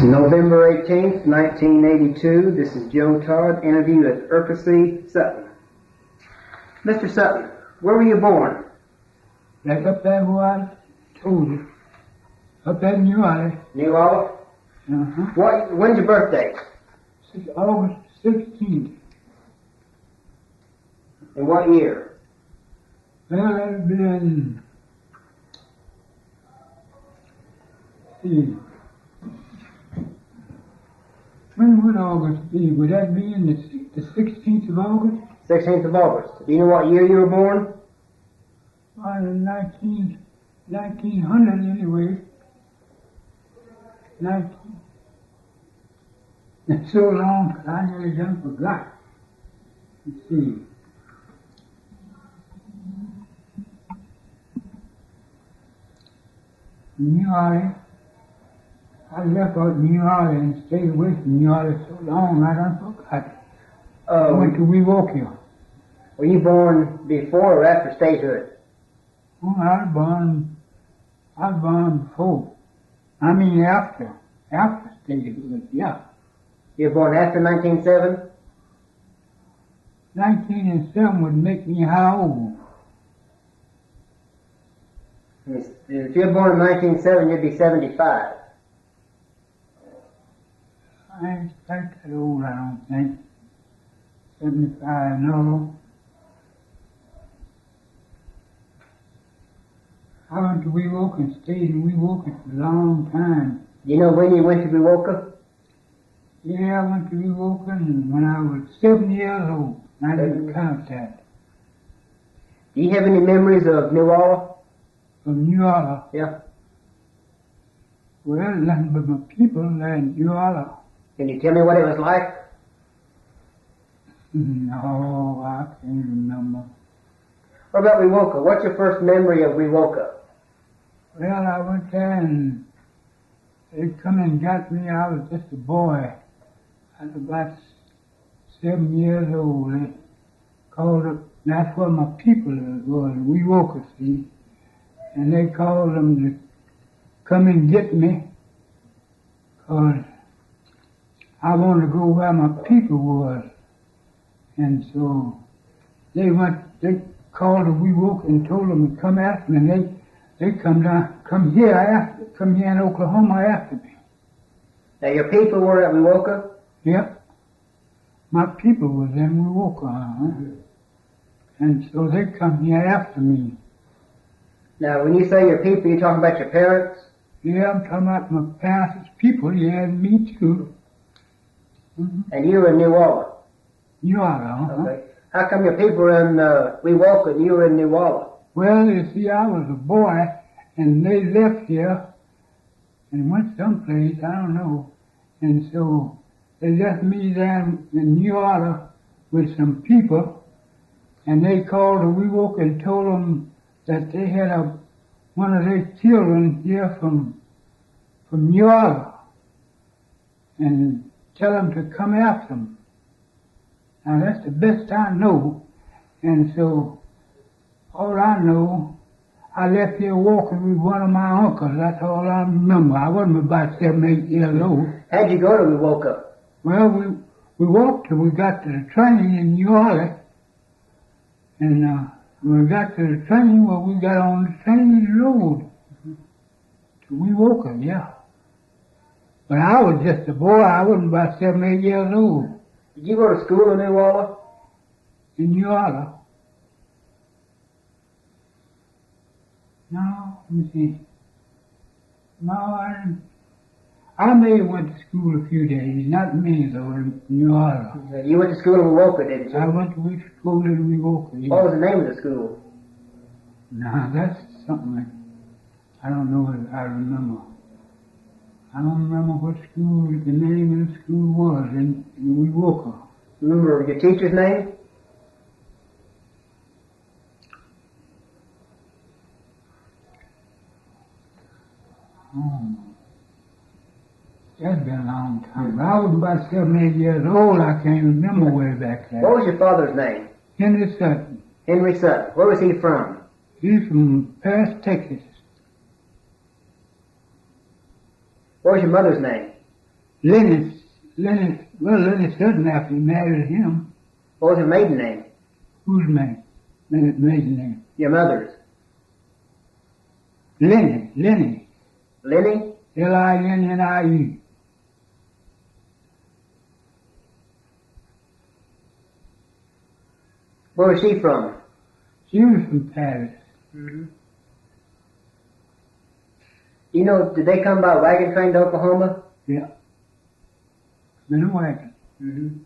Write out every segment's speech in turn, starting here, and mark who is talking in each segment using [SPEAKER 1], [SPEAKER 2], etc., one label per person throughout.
[SPEAKER 1] November 18th, 1982. This is Joe Todd, interview with Earkysee Sutton. Mr. Sutton, where were you born?
[SPEAKER 2] Like up there where I told you. Up there in Newalla.
[SPEAKER 1] Newalla? When's your birthday?
[SPEAKER 2] August 16th.
[SPEAKER 1] In what year?
[SPEAKER 2] Well, that'd been, see, when would August be? Would that be in the 16th of August?
[SPEAKER 1] 16th of August. Do you know what year you were born?
[SPEAKER 2] Well, in 1900 anyway. It's so long, I nearly done forgot. Let's see. Newalla. I left out Newalla and stayed away from Newalla so long I done forgot. I went to Wewoka.
[SPEAKER 1] Were you born before or after statehood?
[SPEAKER 2] Oh, I was born before. I mean after statehood, yeah.
[SPEAKER 1] You were born after 1907?
[SPEAKER 2] 1907 would make me how old?
[SPEAKER 1] If you were born in 1907, you'd be 75.
[SPEAKER 2] I ain't quite that old, I don't think. 75, no. I went to Wewoka and stayed in Wewoka for a long time.
[SPEAKER 1] You know when you went to Wewoka?
[SPEAKER 2] Yeah, I went to Wewoka when I was 7 years old. I didn't count that.
[SPEAKER 1] Do you have any memories of Newalla?
[SPEAKER 2] From Newalla?
[SPEAKER 1] Yeah.
[SPEAKER 2] Well, nothing but my people there in Newalla.
[SPEAKER 1] Can you tell me what it was like?
[SPEAKER 2] No, I can't remember.
[SPEAKER 1] What about Wewoka? What's your first memory of Wewoka?
[SPEAKER 2] Well, I went there and they come and got me. I was just a boy. I was about 7 years old. They called up, that's where my people was, Wewoka, see. And they called them to come and get me, 'cause I wanted to go where my people was. And so they called the Wewoka and told them to come after me. And they come here in Oklahoma after me.
[SPEAKER 1] Now your people were at Wewoka?
[SPEAKER 2] Yep. My people was in Wewoka, And so they come here after me.
[SPEAKER 1] Now when you say your people, you're talking about your parents?
[SPEAKER 2] Yeah, I'm talking about my parents' people, yeah, and me too.
[SPEAKER 1] And you were in Newalla?
[SPEAKER 2] Newalla,
[SPEAKER 1] Okay. How come your people were in Wewoka and you were in Newalla?
[SPEAKER 2] Well, you see, I was a boy, and they left here and went someplace, I don't know. And so they left me there in Newalla with some people, and they called the Wewoka and told them that they had one of their children here from Newalla, and tell them to come after them. Now that's the best I know, and so all I know, I left here walking with one of my uncles. That's all I remember. I wasn't about 7, 8 years old.
[SPEAKER 1] How'd you go to Wewoka?
[SPEAKER 2] Well, we walked till we got to the train in Newalla, and when we got to the train, well, we got on the train and rode to Wewoka, yeah. But I was just a boy. I wasn't about 7, 8 years old.
[SPEAKER 1] Did you go to school in Newalla?
[SPEAKER 2] In Newalla? No, let me see. No, I may have went to school a few days, not me though, in Newalla.
[SPEAKER 1] You went to school in Wewoka, didn't you?
[SPEAKER 2] I went to school in Wewoka, yeah.
[SPEAKER 1] What was the name of the school?
[SPEAKER 2] No, that's something like, I don't know what I remember. I don't remember what school, the name of the school was in Wewoka.
[SPEAKER 1] Remember your teacher's name?
[SPEAKER 2] Oh, that's been a long time. I was about 7, 8 years old. I can't remember way back there.
[SPEAKER 1] What was your father's name?
[SPEAKER 2] Henry Sutton.
[SPEAKER 1] Henry Sutton. Where was he from?
[SPEAKER 2] He's from Paris, Texas.
[SPEAKER 1] What was your mother's name?
[SPEAKER 2] Lenny Sutton after he married him.
[SPEAKER 1] What was her maiden name?
[SPEAKER 2] Whose name? Lenny's maiden name.
[SPEAKER 1] Your mother's.
[SPEAKER 2] Lenny.
[SPEAKER 1] Lenny?
[SPEAKER 2] Linnie.
[SPEAKER 1] Where was she from?
[SPEAKER 2] She was from Paris.
[SPEAKER 1] Mm-hmm. You know, did they come by wagon train to Oklahoma?
[SPEAKER 2] Yeah. In a wagon.
[SPEAKER 1] Mm-hmm.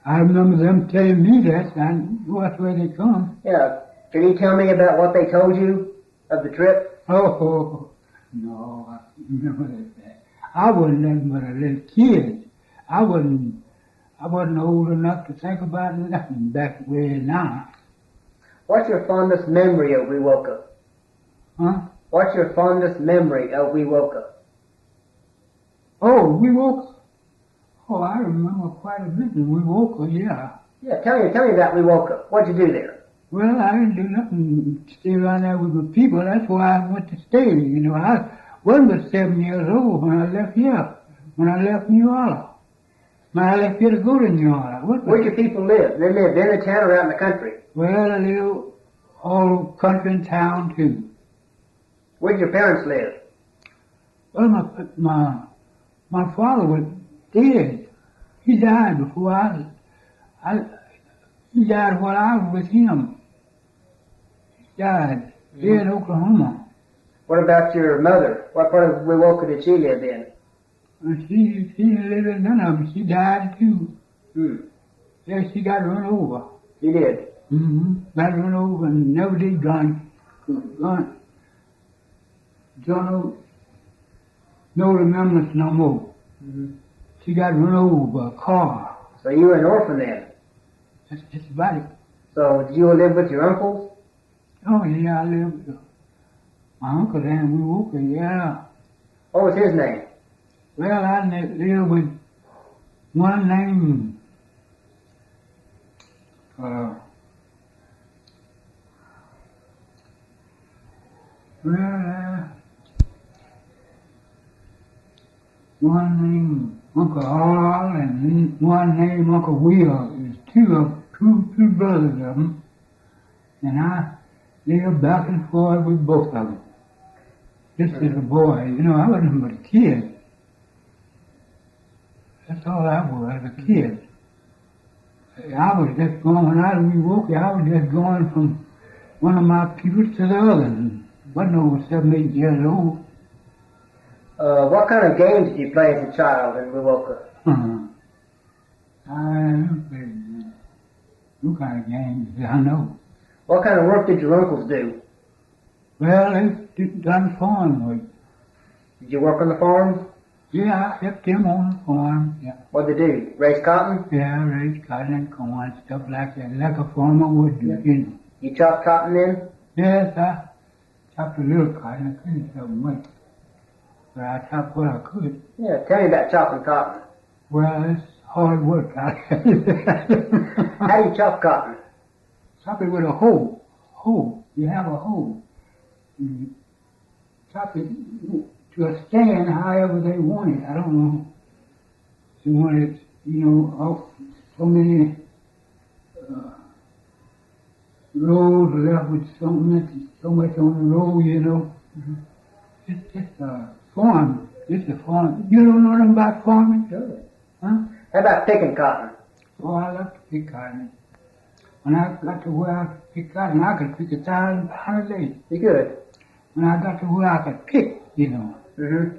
[SPEAKER 2] I remember them telling me that, and that's where they come.
[SPEAKER 1] Yeah. Can you tell me about what they told you of the trip?
[SPEAKER 2] Oh, no, I remember that. I wasn't nothing but a little kid. I wasn't old enough to think about nothing back where now.
[SPEAKER 1] What's your fondest memory of Wewoka?
[SPEAKER 2] Huh?
[SPEAKER 1] What's your fondest memory of Wewoka?
[SPEAKER 2] Oh, Wewoka? Oh, I remember quite a bit in Wewoka, yeah.
[SPEAKER 1] Yeah, tell me about Wewoka. What'd you do there?
[SPEAKER 2] Well, I didn't do nothing. Stay around there with the people. That's why I went to stay. You know, I wasn't but 7 years old when I left here. When I left Newalla. When I left here to go to Newalla.
[SPEAKER 1] Where'd your people live? They lived in the town or out in the country?
[SPEAKER 2] Well, I live all country and town too.
[SPEAKER 1] Where'd your parents live?
[SPEAKER 2] Well, my father was dead. He died before he died while I was with him. He died here in Oklahoma.
[SPEAKER 1] What about your mother? What part of Wewoka did she live in?
[SPEAKER 2] She didn't live in none of them. She died too. Yeah, she got run over.
[SPEAKER 1] She did?
[SPEAKER 2] Mm-hmm. Got run over and never did no remembrance no more.
[SPEAKER 1] Mm-hmm.
[SPEAKER 2] She got run over by a car.
[SPEAKER 1] So you were an orphan then?
[SPEAKER 2] That's about it.
[SPEAKER 1] So did you live with your uncles?
[SPEAKER 2] Oh yeah, I lived with my uncle there in Wewoka, yeah.
[SPEAKER 1] What was his name?
[SPEAKER 2] Well, I lived with one named one named Uncle Arl and one named Uncle Will. There's two brothers of them. And I lived back and forth with both of them. Just as a boy, you know, I wasn't but a kid. That's all I was, a kid. I was just going, when I was Wewoka, I was just going from one of my people to the other. And wasn't over 7, 8 years old.
[SPEAKER 1] What kind of games did you play as a child in Wewoka?
[SPEAKER 2] I played no kind of games, I know.
[SPEAKER 1] What kind of work did your uncles do?
[SPEAKER 2] Well, they done farm work.
[SPEAKER 1] Did you work on the farm?
[SPEAKER 2] Yeah, I helped them on the farm, yeah.
[SPEAKER 1] What'd they do? Raise cotton?
[SPEAKER 2] Yeah, raise cotton and corn, stuff like that, like a farmer would do, you know.
[SPEAKER 1] You chop cotton then?
[SPEAKER 2] Yes, I chopped a little cotton. I couldn't chop much, but I chopped what I could.
[SPEAKER 1] Yeah, tell me about chopping cotton.
[SPEAKER 2] Well, it's hard work.
[SPEAKER 1] How do you chop cotton?
[SPEAKER 2] Chop it with a hoe. You have a hoe. You chop it to a stand however they want it. I don't know. They want it, you know, so many rows left with so much on the row, you know. Mm-hmm. It's just a farm. It's a farm. You don't know nothing about farming?
[SPEAKER 1] Sure.
[SPEAKER 2] Huh?
[SPEAKER 1] How about picking cotton?
[SPEAKER 2] Oh, I love to pick cotton. When I got to where I could pick cotton, I could pick 1,000 pounds a day.
[SPEAKER 1] You good?
[SPEAKER 2] When I got to where I could pick, you know.
[SPEAKER 1] Mm-hmm.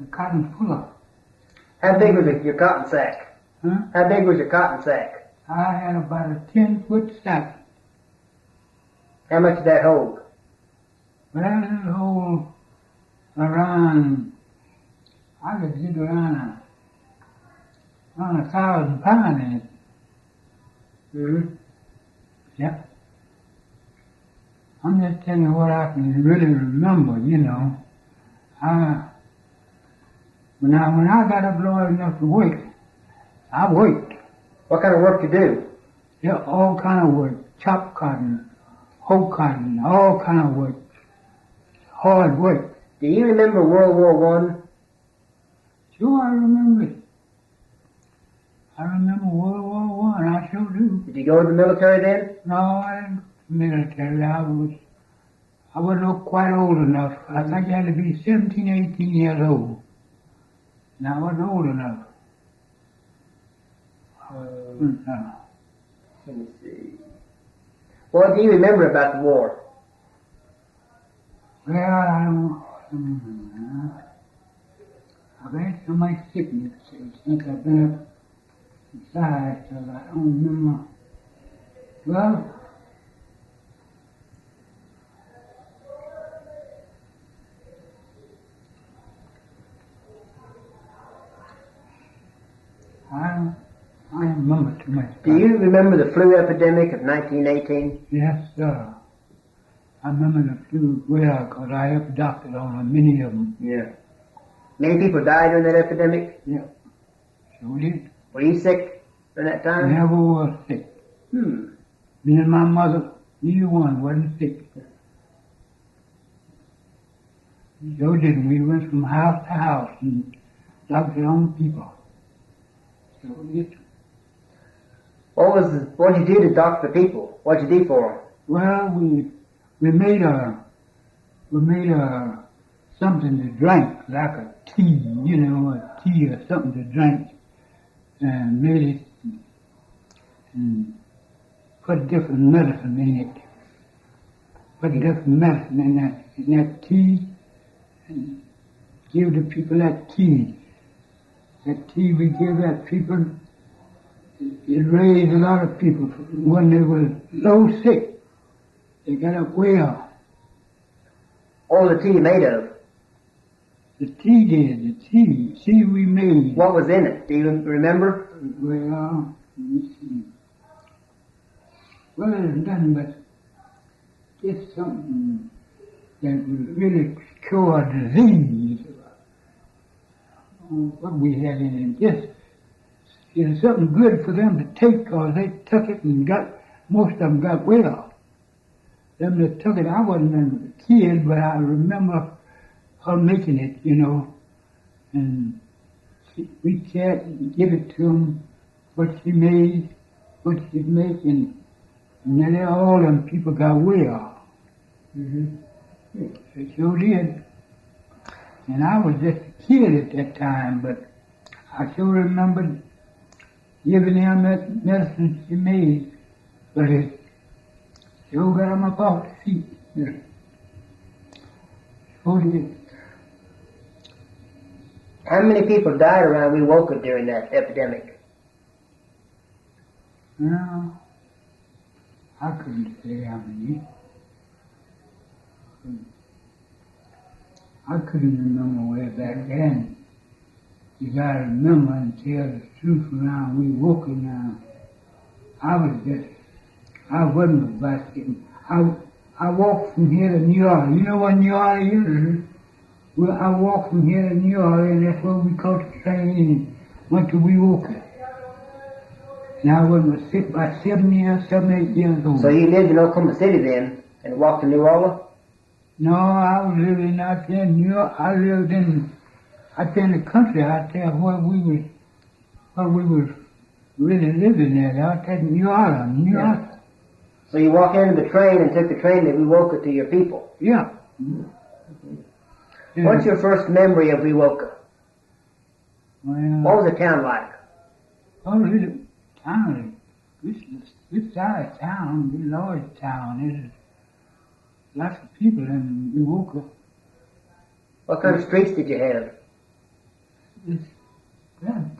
[SPEAKER 2] The cotton full of.
[SPEAKER 1] How big was your cotton sack?
[SPEAKER 2] Huh?
[SPEAKER 1] How big was your cotton sack?
[SPEAKER 2] I had about a 10-foot sack.
[SPEAKER 1] How much did that hold?
[SPEAKER 2] Well, it'll hold around, I could get around 1,000 pounds in it.
[SPEAKER 1] Mm-hmm.
[SPEAKER 2] Yeah. I'm just telling you what I can really remember, you know. When I got up long enough to work, I worked.
[SPEAKER 1] What kind of work you do?
[SPEAKER 2] Yeah, all kind of work. Chop cotton, hoe cotton, all kind of work. Hard work.
[SPEAKER 1] Do you remember World War I?
[SPEAKER 2] Sure, I remember it. I remember World War I. I sure do.
[SPEAKER 1] Did you go to the military then?
[SPEAKER 2] No, I didn't go to the military. I wasn't quite old enough. I think I had to be 17, 18 years old. And I wasn't old enough.
[SPEAKER 1] Let me see. What do you remember about the war?
[SPEAKER 2] Well, I don't remember. I've had so much sickness since I've been up inside, so I don't remember. Well, I don't remember too much.
[SPEAKER 1] Do you remember the flu epidemic of 1918?
[SPEAKER 2] Yes, sir. I remember the flu well because I helped doctors on many of them.
[SPEAKER 1] Yeah. Many people died during that epidemic?
[SPEAKER 2] Yeah, sure did.
[SPEAKER 1] Were you sick during that time?
[SPEAKER 2] Never was sick. Me and my mother, neither one wasn't sick. So didn't we? Went from house to house and doctored on people. So did.
[SPEAKER 1] What did you do to doctor people? What did you do for them?
[SPEAKER 2] Well, we made something to drink, like a tea, a tea or something to drink, and made it and put different medicine in it. Put different medicine in that tea, and give the people that tea. That tea we give that people, it raised a lot of people. When they were low sick, they got up well.
[SPEAKER 1] What was the tea made of?
[SPEAKER 2] The tea we made.
[SPEAKER 1] What was in it? Do you remember?
[SPEAKER 2] Well, let me see. Well, there's nothing but just something that would really cure disease. What we had in it, just it's something good for them to take, because they took it and most of them got well. Them that took it, I wasn't a kid, but I remember her making it, and we can't give it to them, what she's making, and then all them people got well. They sure did. And I was just a kid at that time, but I sure remembered giving them that medicine she made, but it sure got them up off the feet. Sure did.
[SPEAKER 1] How many people died around Wewoka during that epidemic?
[SPEAKER 2] Well, I couldn't say how many. I couldn't remember way back then. You gotta remember and tell the truth around Wewoka now. I wasn't a basket. I walked from here to Newalla. You know what Newalla is? Well, I walked from here to Newalla, and that's where we caught the train and went to Wewoka. And I was about 7, 8 years old.
[SPEAKER 1] So you lived in Oklahoma City then, and walked to Newalla?
[SPEAKER 2] No, I was living out there in Newalla. I lived out there in the country out there where we was really living there, out there in Newalla.
[SPEAKER 1] Yeah. So you walked into the train and took the train to Wewoka to your people?
[SPEAKER 2] Yeah.
[SPEAKER 1] What's your first memory of Wewoka?
[SPEAKER 2] Well,
[SPEAKER 1] What was the town like?
[SPEAKER 2] oh, little town, good sized town, good large town. There's lots of people in Wewoka.
[SPEAKER 1] What kind of streets did you have?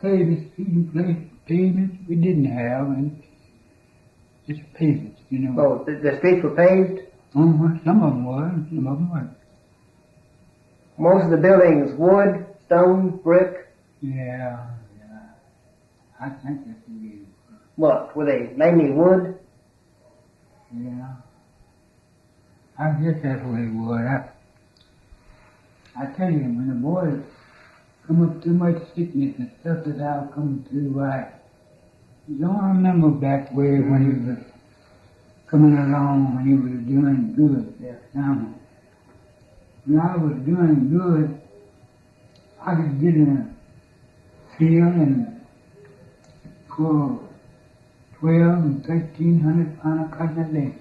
[SPEAKER 2] Pavements, pavements we didn't have, and just pavements,
[SPEAKER 1] Oh, the streets were paved?
[SPEAKER 2] Some of them were, some of them weren't.
[SPEAKER 1] Most of the buildings wood, stone, brick?
[SPEAKER 2] Yeah. I think that's the way.
[SPEAKER 1] What, were they mainly wood?
[SPEAKER 2] Yeah. I guess that's what it was. I tell you, when the boys come up too much sickness and stuff that I've come through, I don't remember back way when he was coming along, when he was doing good.
[SPEAKER 1] Yeah.
[SPEAKER 2] Now, when I was doing good, I could get in steel and for 12 and 1,300 pound of cotton a day.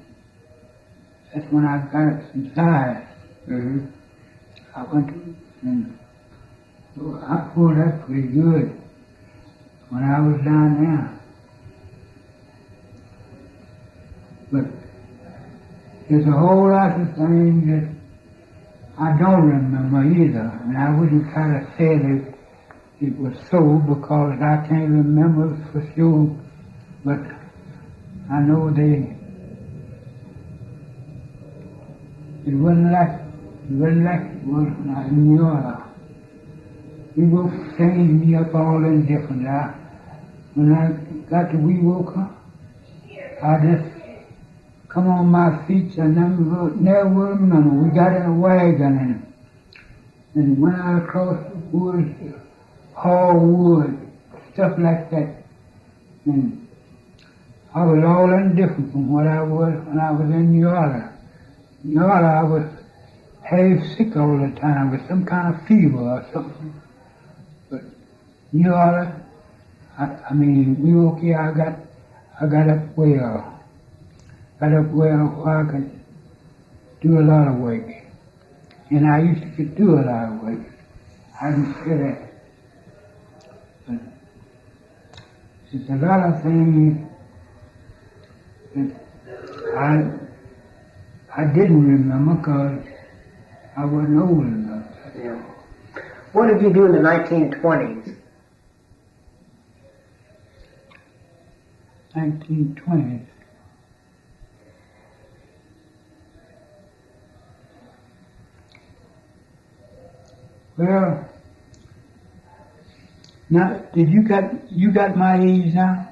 [SPEAKER 2] That's when I got some size.
[SPEAKER 1] Mm-hmm.
[SPEAKER 2] I went to, and so I pulled that pretty good when I was down there. But there's a whole lot of things that I don't remember either, and I wouldn't try to say that it was so because I can't remember for sure, but I know it wasn't like it was when I was in Newalla. We will change me up all in different. When I got to Wewoka, I just come on my feet and never remember. We got in a wagon and went out across the woods, haul wood, stuff like that. And I was all indifferent from what I was when I was in Newalla. Newalla, I was half sick all the time with some kind of fever or something. But Newalla, Wewoka, I got up well. Got up well where I could do a lot of work. And I used to do a lot of work. I can say that. But there's a lot of things that I didn't remember because I wasn't old enough.
[SPEAKER 1] Yeah. What did you do in the 1920s?
[SPEAKER 2] 1920s. Well, now, you got my age now?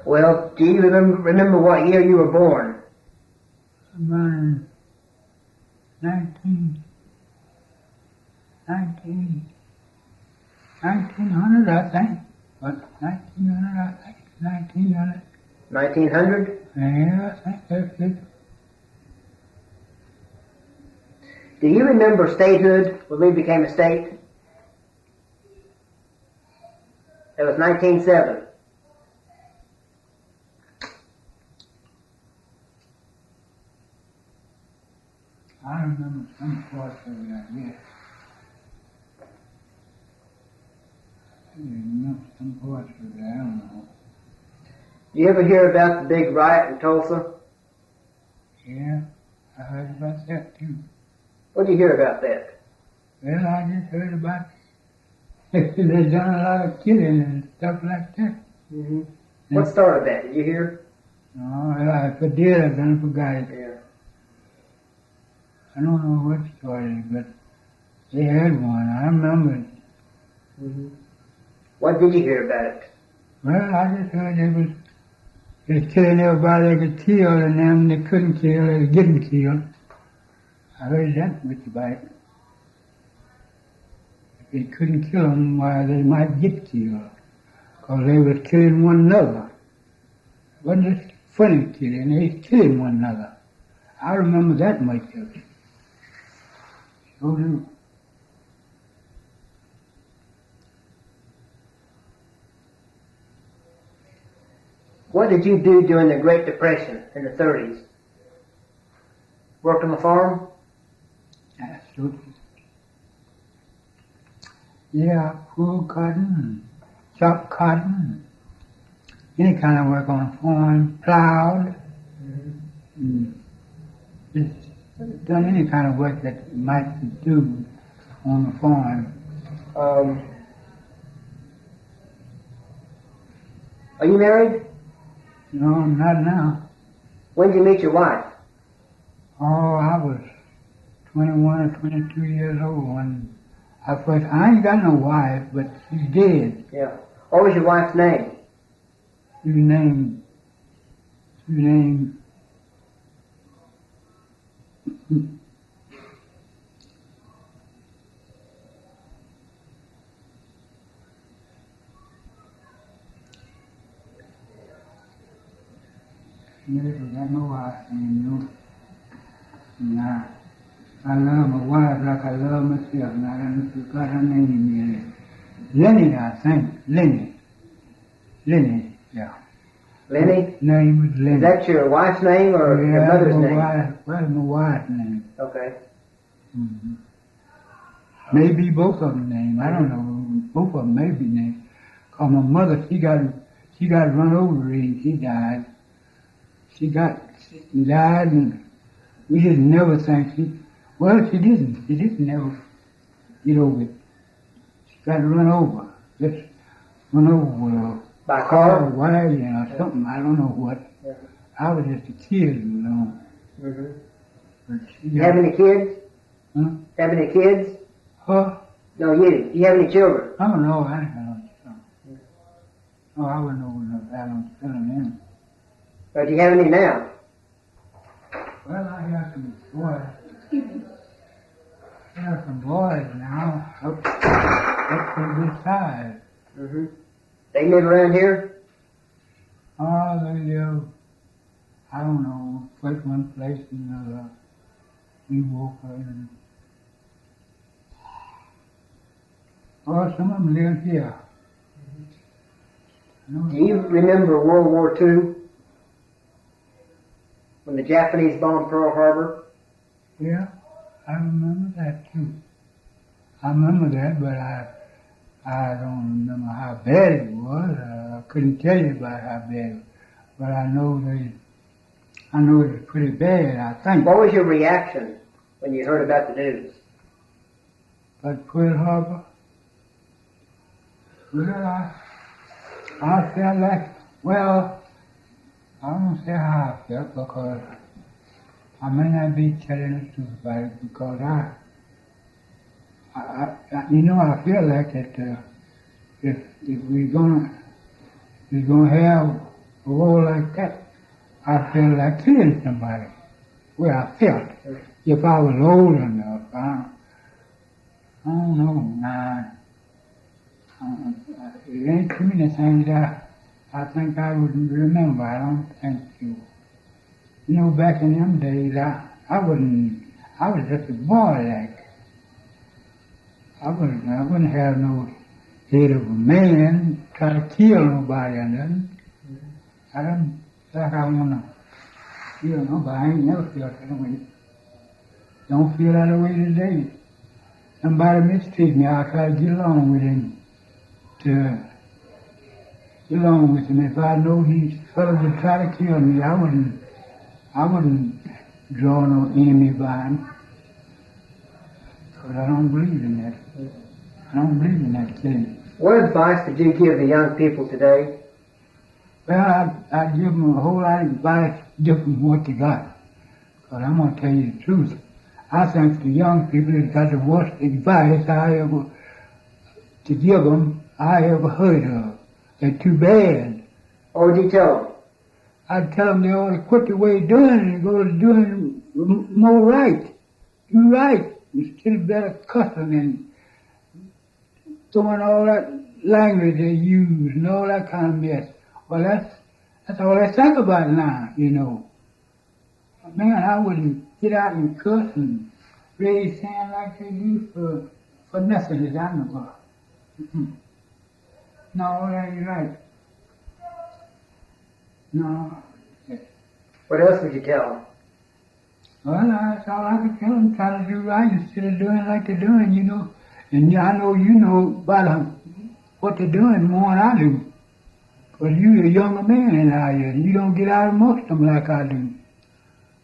[SPEAKER 1] Well, do you remember what year you were born?
[SPEAKER 2] About 1900, I think. What, 1900, I think. 1900.
[SPEAKER 1] 1900?
[SPEAKER 2] Yeah, I think that's it.
[SPEAKER 1] Do you remember statehood when we became a state? It was 1907.
[SPEAKER 2] I remember some parts of it, yes. I remember some parts of it, I don't know.
[SPEAKER 1] Do you ever hear about the big riot in Tulsa?
[SPEAKER 2] Yeah, I heard about that too.
[SPEAKER 1] What did you hear about that?
[SPEAKER 2] Well, I just heard about they done a lot of killing and stuff like that.
[SPEAKER 1] Mm-hmm. What started that? Did you hear?
[SPEAKER 2] No, if I did, I done forgot it.
[SPEAKER 1] Yeah.
[SPEAKER 2] I don't know what started it, but they had one. I remember it.
[SPEAKER 1] Mm-hmm. What did you hear about it?
[SPEAKER 2] Well, I just heard they was killing everybody they could kill, and them they couldn't kill, they was getting killed. I heard that much about it. If they couldn't kill them, why they might get killed, because they was killing one another. It wasn't just funny killing, they was killing one another. I remember that much of it. So do.
[SPEAKER 1] What did you do during the Great Depression in the 30s? Worked on the farm?
[SPEAKER 2] Absolutely. Yeah, pull cotton, chop cotton, any kind of work on a farm, plowed, just done any kind of work that you might do on the farm.
[SPEAKER 1] Are you married?
[SPEAKER 2] No, not now.
[SPEAKER 1] When did you meet your wife?
[SPEAKER 2] Oh, I was 21 or 22 years old when I ain't got no wife, but she's dead.
[SPEAKER 1] Yeah. What was your wife's name?
[SPEAKER 2] Her name. Never got no wife name, no. I love my wife like I love myself, and I done forgot her name yet. Lenny, I think. Lenny, yeah.
[SPEAKER 1] Lenny?
[SPEAKER 2] Name was Lenny.
[SPEAKER 1] Is that your wife's name or your mother's name?
[SPEAKER 2] That's my wife's name.
[SPEAKER 1] Okay.
[SPEAKER 2] Mm-hmm. Maybe both of them named. I don't know. Both of them may be named. Cause my mother, she got run over and she died. She died and we didn't never think she didn't never get over it. She got run over. Just run over
[SPEAKER 1] by a car?
[SPEAKER 2] Or wagon or something. I don't know what.
[SPEAKER 1] Yeah.
[SPEAKER 2] I was just a kid, you know.
[SPEAKER 1] Mm-hmm.
[SPEAKER 2] But
[SPEAKER 1] You have any kids?
[SPEAKER 2] Huh?
[SPEAKER 1] Have any kids?
[SPEAKER 2] Huh?
[SPEAKER 1] No, you. Do you have any children?
[SPEAKER 2] I don't know. I don't know. Oh, I wouldn't know what I don't tell them.
[SPEAKER 1] But do you have any now?
[SPEAKER 2] Well, I have some boys. I have some boys now up to this size.
[SPEAKER 1] Mm-hmm. They live around here?
[SPEAKER 2] Oh, they live, I don't know, first one place in Wewoka and some of them live here.
[SPEAKER 1] Do you remember World War II? When the Japanese bombed Pearl Harbor?
[SPEAKER 2] Yeah, I remember that too. I remember that, but I don't remember how bad it was. I couldn't tell you about how bad it was. But I know it was pretty bad, I think.
[SPEAKER 1] What was your reaction when you heard about the news?
[SPEAKER 2] But Pearl Harbor? Well, I felt like, well, I don't say how I felt because I may not be telling the truth about it because I feel like that if we're gonna have a war like that, I feel like killing somebody. Well, I felt if I was old enough. I don't know. It ain't too many things I think I would remember. I don't think so. You know, back in them days, I was just a boy, like. I wouldn't have no head of a man try to kill nobody or nothing. I don't think I want to kill nobody. I ain't never felt that way. Don't feel that way today. Somebody mistreat me, I'll try to get along with him. If I know these fellas would try to kill me, I wouldn't draw no enemy by him. Because I don't believe in that. I don't believe in that thing.
[SPEAKER 1] What advice would you give the young people today?
[SPEAKER 2] Well, I'd give them a whole lot of advice different from what they got. Because I'm going to tell you the truth. I think the young people have got the worst advice I ever heard of. They're too bad.
[SPEAKER 1] What would you tell them?
[SPEAKER 2] I'd tell them they ought to quit the way they're doing and go to doing more right. Do right. Instead of better cussing and throwing all that language they use and all that kind of mess. Well, that's all they think about now, you know. Man, I wouldn't get out and cuss and raise hand like they do for nothing as I know of. No, that ain't right. No.
[SPEAKER 1] What else would you tell them?
[SPEAKER 2] Well, that's all I could tell them. Try to do right instead of doing like they're doing, you know. And I know you know about what they're doing more than I do. Because you're a younger man than I am. You don't get out of most of them like I do.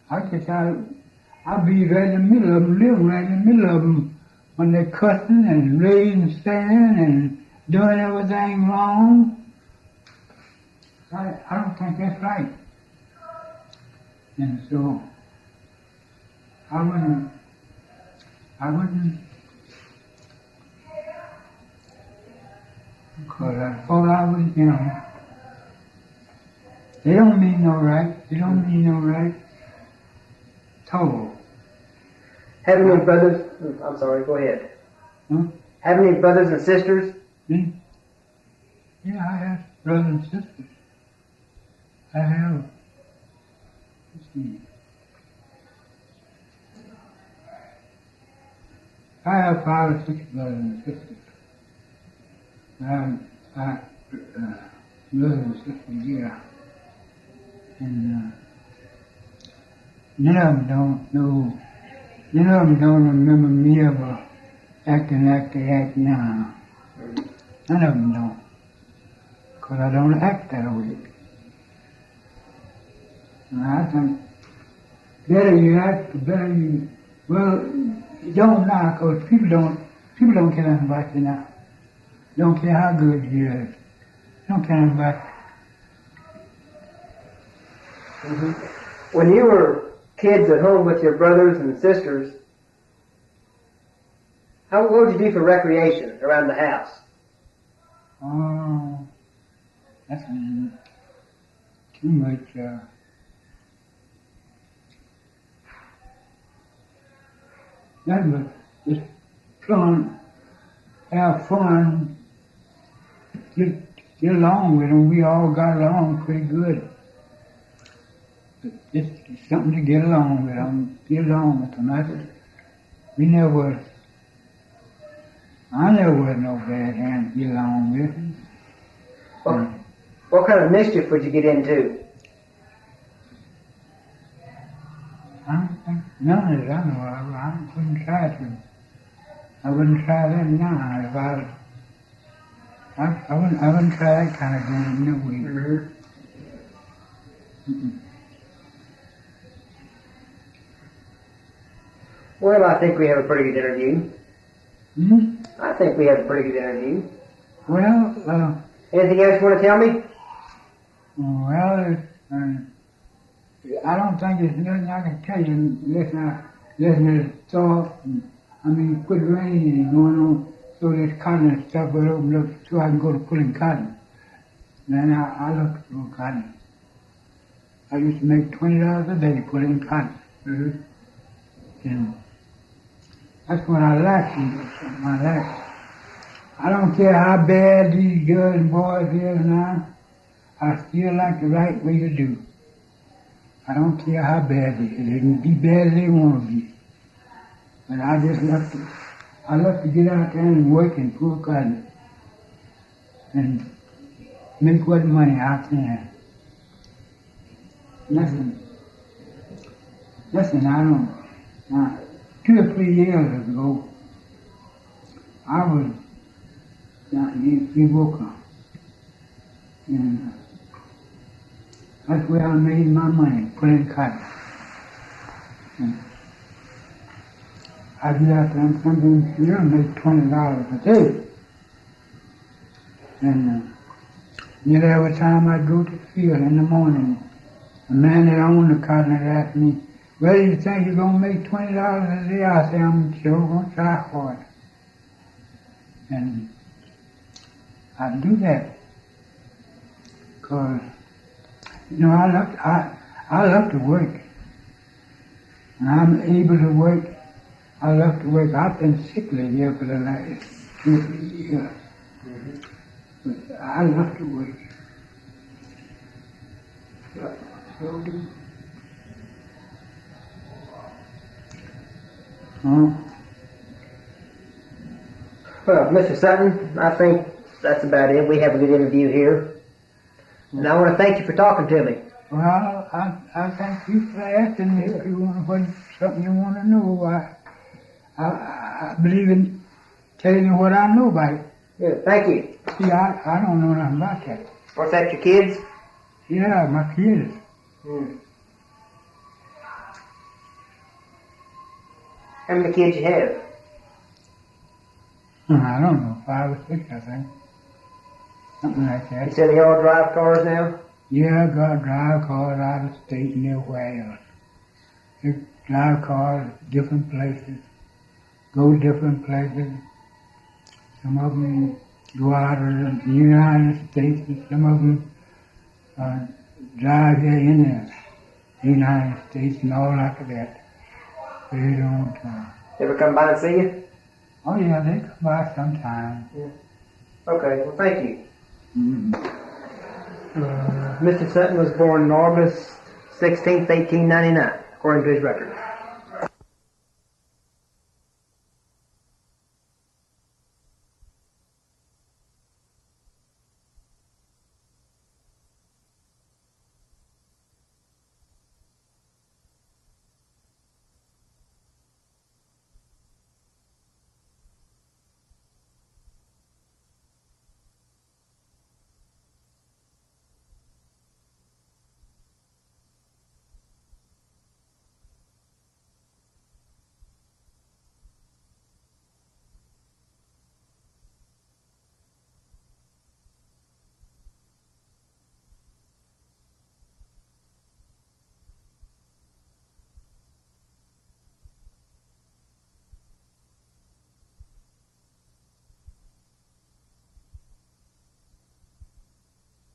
[SPEAKER 2] I'll be right in the middle of them, living right in the middle of them when they're cussing and raising sand and doing everything wrong. I don't think that's right. And so, I wouldn't, because I thought I was, you know, they don't mean no right. They don't mean no right. Total.
[SPEAKER 1] Have any brothers? I'm sorry, go ahead.
[SPEAKER 2] Huh?
[SPEAKER 1] Have any brothers and sisters?
[SPEAKER 2] Me? Yeah, I have brothers and sisters. I have. Let's see. I have 5 or 6 brothers and sisters. I brother and sister, yeah. And none of them don't know, none of them don't remember me ever acting like they act now. None of them don't. Because I don't act that way. And I think better you act, the better you, well, you don't now, because people don't care nothing about you now. Don't care how good you is. Don't care nothing about you.
[SPEAKER 1] Mm-hmm. When you were kids at home with your brothers and sisters, what would you do for recreation around the house?
[SPEAKER 2] Oh, that's too much, that was just fun, have fun, get along with them. We all got along pretty good. Just something to get along with them, get along with them. I never was no bad hand to get along with.
[SPEAKER 1] What kind of mischief would you get into?
[SPEAKER 2] I don't think none of it I know of. I wouldn't try to. I wouldn't try that now. If I wouldn't try that kind of game no way.
[SPEAKER 1] Mm-hmm. Well, I think we have a pretty good interview.
[SPEAKER 2] Hmm?
[SPEAKER 1] I think we have a pretty good interview.
[SPEAKER 2] Well,
[SPEAKER 1] anything else you want to tell me?
[SPEAKER 2] Well, I don't think there's nothing I can tell you unless it's soft. Quit raining and going on, so there's cotton and stuff will open up so I can go to pulling cotton. Then I look to pull cotton. I used to make $20 a day pulling cotton.
[SPEAKER 1] Mm-hmm.
[SPEAKER 2] And that's what I like. I don't care how bad these girls and boys is now. I still like the right way to do. I don't care how bad they is. They can be bad as they want to be. But I love to get out there and work and pull cotton and make what money I can. Listen, I don't. 2 or 3 years ago, I was down in Wewoka, and that's where I made my money, pulling cotton. And I get out there and something, make $20 a day. And nearly every time I go to the field in the morning, the man that owned the cotton had asked me, "Well, you think you're going to make $20 a day?" I say, "I'm sure going to try hard." And I do that because, I love to work. And I'm able to work. I love to work. I've been sickly here for the last 2 or 3 years. But I love to work. So do.
[SPEAKER 1] Well, Mr. Sutton, I think that's about it. We have a good interview here. And I want to thank you for talking to me.
[SPEAKER 2] Well, I thank you for asking me if you want something you want to know. I believe in telling you what I know about it.
[SPEAKER 1] Yeah, thank you.
[SPEAKER 2] See, I don't know nothing about that.
[SPEAKER 1] What's that, your kids?
[SPEAKER 2] Yeah, my kids.
[SPEAKER 1] How many kids you have?
[SPEAKER 2] I don't know, 5 or 6, I think. Something like that.
[SPEAKER 1] You said they all drive cars now?
[SPEAKER 2] Yeah, got drive cars out of state and everywhere else. They drive cars different places, go different places. Some of them go out of the United States, and some of them drive here in the United States and all like that. They don't.
[SPEAKER 1] Ever come by and see you?
[SPEAKER 2] Oh yeah, they come by sometime.
[SPEAKER 1] Yeah. Okay, well thank you.
[SPEAKER 2] Mm-hmm.
[SPEAKER 1] Mr. Sutton was born on August 16th, 1899, according to his record.